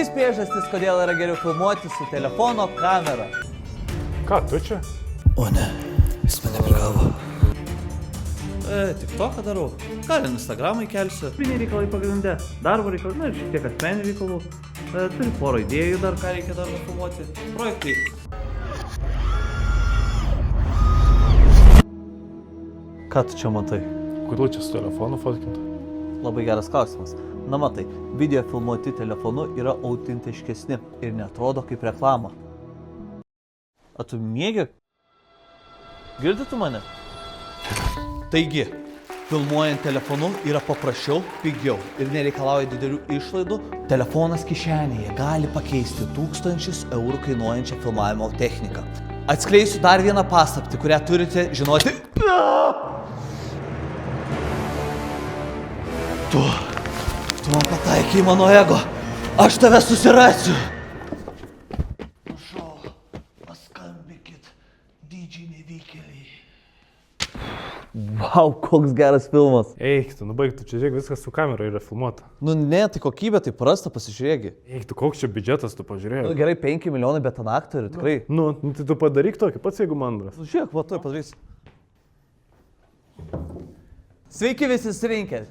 3 priežastys, kodėl yra geriau filmuoti su telefono kamera. Ką, tu čia? O ne, jis mane prigavo. Tik to, ką darau. Gal Instagramą įkelsiu. Piniai reikalai pagrindė, darbo reikalai, na ir šiek tiek asmeninių reikalų. Turiu porą idėjų dar. Ką reikia dar nufilmuoti? Projektai. Ką tu čia matai? Kodėl čia su telefonu fotkinta? Labai geras klausimas. Na matai, video filmuoti telefonu yra autentiškesni ir netrodo kaip reklama. A tu mėgi? Girdi tu mane? Taigi, filmuojant telefonu yra paprasčiau, pigiau ir nereikalauja didelių išlaidų. Telefonas kišenėje gali pakeisti tūkstančius eurų kainuojančią filmavimo techniką. Atskleisiu dar vieną paslaptį, kurią turite žinoti. Tu man pataikiai mano ego. Aš tave susirasiu. Prašau, paskambykit dydžiai nevykėliai. Vau, koks geras filmas. Eik, tu nubaig, tu čia žiūrėk, viskas su kamera yra filmuota. Nu ne, tai kokybė, tai prasta, pasižiūrėgi. Eik, tu koks čia biudžetas, tu pažiūrėjai. Nu, gerai, 5 milijonai, bet ten aktorių, tikrai. Nu, tai tu padaryk tokį, pats jeigu mandras. Žiūrėk, va, tuoj padarysiu. Sveiki visi surinkę.